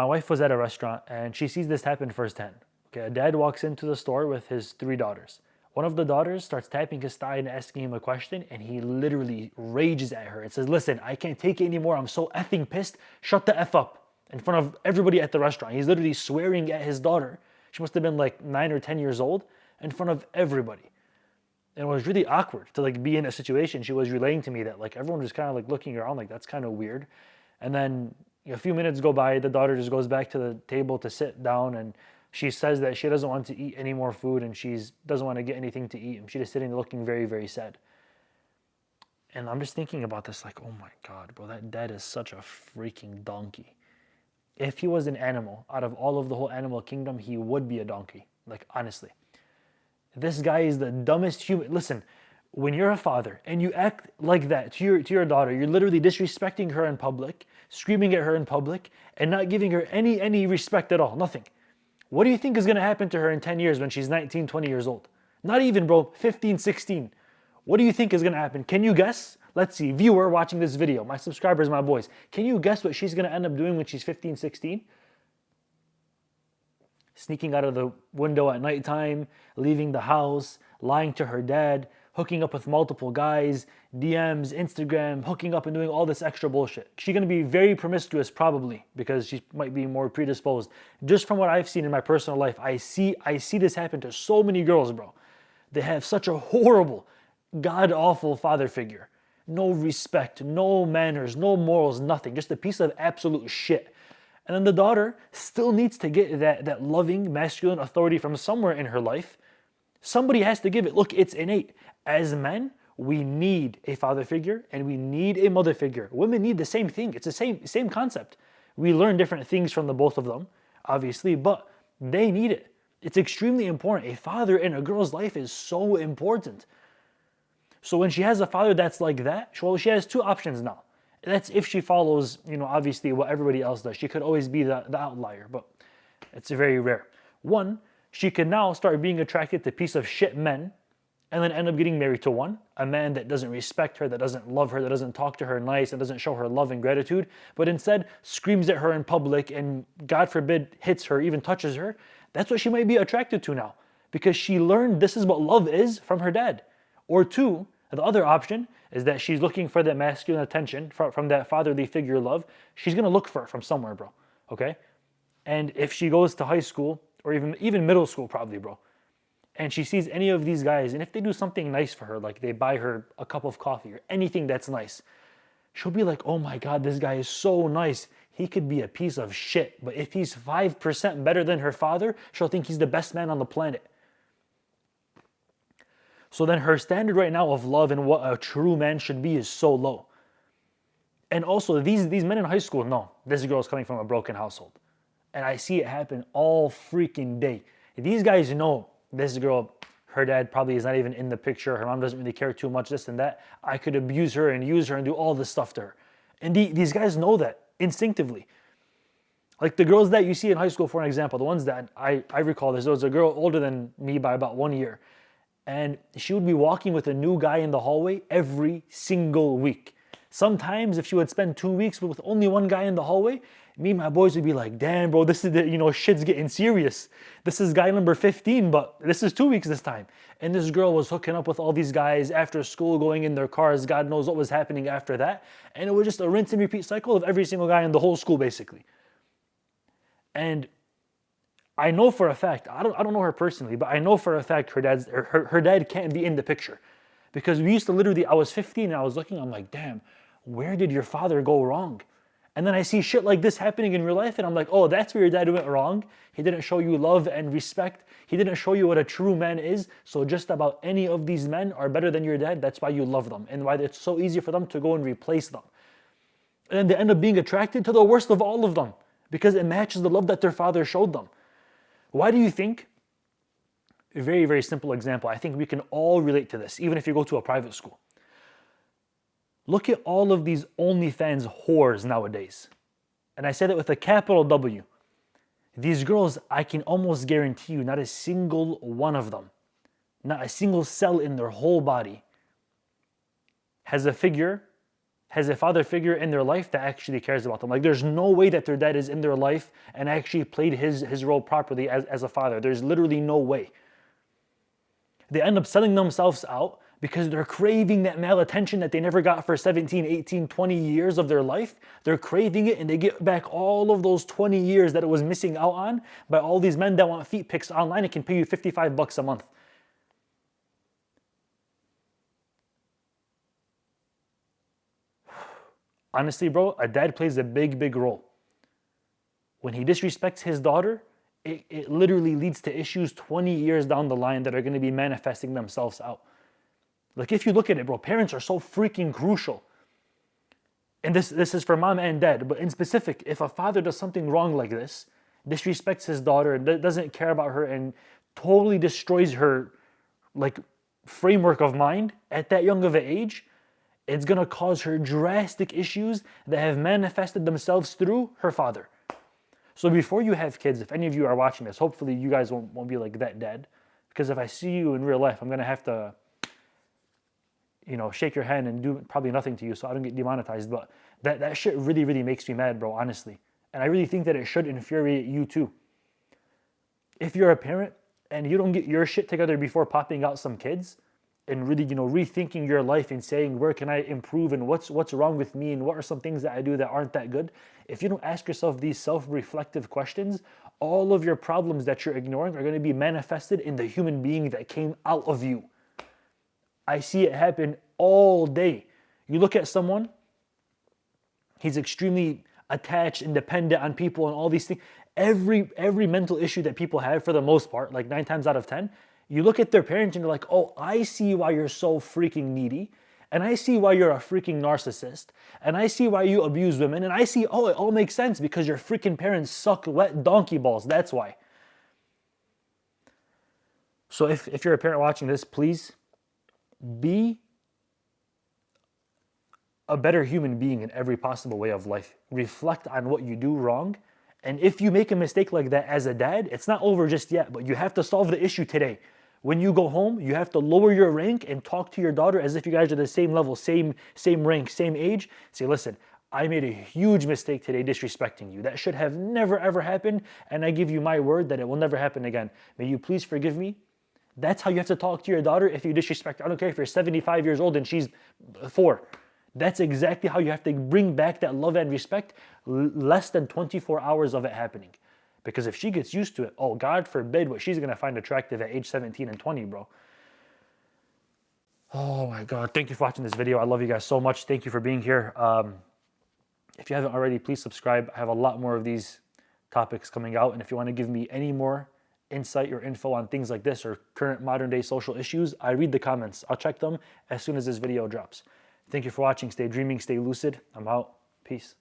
My wife was at a restaurant and she sees this happen firsthand. Okay, a dad walks into the store with his three daughters. One of the daughters starts tapping his thigh and asking him a question, and he literally rages at her and says, "Listen, I can't take it anymore. I'm so effing pissed. Shut the F up." In front of everybody at the restaurant. He's literally swearing at his daughter. She must have been like 9 or 10 years old, in front of everybody. And it was really awkward to like be in a situation. She was relaying to me that like everyone was kind of like looking around like that's kind of weird. And then a few minutes go by, the daughter just goes back to the table to sit down, and she says that she doesn't want to eat any more food and she doesn't want to get anything to eat. And she's just sitting there looking very, very sad. And I'm just thinking about this like, oh my God, bro, that dad is such a freaking donkey. If he was an animal, out of all of the whole animal kingdom, he would be a donkey. Like, honestly. This guy is the dumbest human. Listen, when you're a father and you act like that to your daughter, you're literally disrespecting her in public, screaming at her in public, and not giving her any respect at all. Nothing. What do you think is going to happen to her in 10 years when she's 19, 20 years old? Not even, bro, 15, 16. What do you think is going to happen? Can you guess? Let's see, viewer watching this video, my subscribers, my boys, can you guess what she's going to end up doing when she's 15, 16? Sneaking out of the window at nighttime, leaving the house, lying to her dad, hooking up with multiple guys, DMs, Instagram, hooking up and doing all this extra bullshit. She's going to be very promiscuous probably because she might be more predisposed. Just from what I've seen in my personal life, I see this happen to so many girls, bro. They have such a horrible, god-awful father figure. No respect, no manners, no morals, nothing. Just a piece of absolute shit. And then the daughter still needs to get that loving, masculine authority from somewhere in her life. Somebody has to give it. Look, it's innate. As men, we need a father figure and we need a mother figure. Women need the same thing. It's the same concept. We learn different things from the both of them, obviously, but they need it. It's extremely important. A father in a girl's life is so important. So when she has a father that's like that, well, she has two options now. That's if she follows, obviously what everybody else does. She could always be the outlier, but it's very rare. One, she could now start being attracted to piece of shit men and then end up getting married to one, a man that doesn't respect her, that doesn't love her, that doesn't talk to her nice, that doesn't show her love and gratitude, but instead screams at her in public and, God forbid, hits her, even touches her. That's what she might be attracted to now because she learned this is what love is from her dad. Or two, the other option is that she's looking for that masculine attention from that fatherly figure love. She's going to look for it from somewhere, bro. Okay? And if she goes to high school or even middle school probably, bro, and she sees any of these guys, and if they do something nice for her, like they buy her a cup of coffee or anything that's nice, she'll be like, oh my God, this guy is so nice. He could be a piece of shit. But if he's 5% better than her father, she'll think he's the best man on the planet. So then her standard right now of love and what a true man should be is so low. And also these men in high school know this girl's coming from a broken household. And I see it happen all freaking day. These guys know this girl, her dad probably is not even in the picture. Her mom doesn't really care too much, this and that. I could abuse her and use her and do all this stuff to her. And these guys know that instinctively. Like the girls that you see in high school, for an example, the ones that I recall, there was a girl older than me by about 1 year. And she would be walking with a new guy in the hallway every single week. Sometimes if she would spend 2 weeks with only one guy in the hallway, me and my boys would be like, damn, bro, this is shit's getting serious. This is guy number 15, but this is 2 weeks this time. And this girl was hooking up with all these guys after school, going in their cars. God knows what was happening after that. And it was just a rinse and repeat cycle of every single guy in the whole school, basically. And I know for a fact, I don't know her personally, but I know for a fact her dad can't be in the picture. Because we used to literally, I was 15 and I was looking, I'm like, damn, where did your father go wrong? And then I see shit like this happening in real life and I'm like, oh, that's where your dad went wrong. He didn't show you love and respect. He didn't show you what a true man is. So just about any of these men are better than your dad. That's why you love them and why it's so easy for them to go and replace them. And then they end up being attracted to the worst of all of them because it matches the love that their father showed them. Why do you think? A very, very simple example. I think we can all relate to this, even if you go to a private school. Look at all of these OnlyFans whores nowadays. And I say that with a capital W. These girls, I can almost guarantee you, not a single one of them, not a single cell in their whole body has a figure has a father figure in their life that actually cares about them. Like, there's no way that their dad is in their life and actually played his role properly as a father. There's literally no way. They end up selling themselves out because they're craving that male attention that they never got for 17, 18, 20 years of their life. They're craving it, and they get back all of those 20 years that it was missing out on by all these men that want feet pics online and can pay you $55 a month. Honestly, bro, a dad plays a big role. When he disrespects his daughter, it literally leads to issues 20 years down the line that are going to be manifesting themselves out. Like, if you look at it, bro, parents are so freaking crucial. And this is for mom and dad, but in specific, if a father does something wrong like this, disrespects his daughter and doesn't care about her and totally destroys her, like, framework of mind at that young of an age, it's going to cause her drastic issues that have manifested themselves through her father. So before you have kids, if any of you are watching this, hopefully you guys won't be like that dead. Because if I see you in real life, I'm going to have to, shake your hand and do probably nothing to you so I don't get demonetized. But that shit really makes me mad, bro, honestly. And I really think that it should infuriate you too. If you're a parent and you don't get your shit together before popping out some kids, and really, rethinking your life and saying, where can I improve and what's wrong with me and what are some things that I do that aren't that good? If you don't ask yourself these self-reflective questions, all of your problems that you're ignoring are going to be manifested in the human being that came out of you. I see it happen all day. You look at someone, he's extremely attached and dependent on people and all these things. Every mental issue that people have, for the most part, like 9 times out of 10, you look at their parents and you're like, oh, I see why you're so freaking needy. And I see why you're a freaking narcissist. And I see why you abuse women. And I see, oh, it all makes sense because your freaking parents suck wet donkey balls. That's why. So if you're a parent watching this, please be a better human being in every possible way of life. Reflect on what you do wrong. And if you make a mistake like that as a dad, it's not over just yet, but you have to solve the issue today. When you go home, you have to lower your rank and talk to your daughter as if you guys are the same level, same rank, same age. Say, listen, I made a huge mistake today disrespecting you. That should have never ever happened, and I give you my word that it will never happen again. May you please forgive me. That's how you have to talk to your daughter if you disrespect her. I don't care if you're 75 years old and she's 4. That's exactly how you have to bring back that love and respect, less than 24 hours of it happening. Because if she gets used to it, oh, God forbid what she's going to find attractive at age 17 and 20, bro. Oh my God. Thank you for watching this video. I love you guys so much. Thank you for being here. If you haven't already, please subscribe. I have a lot more of these topics coming out. And if you want to give me any more insight or info on things like this or current modern day social issues, I read the comments. I'll check them as soon as this video drops. Thank you for watching. Stay dreaming, stay lucid. I'm out. Peace.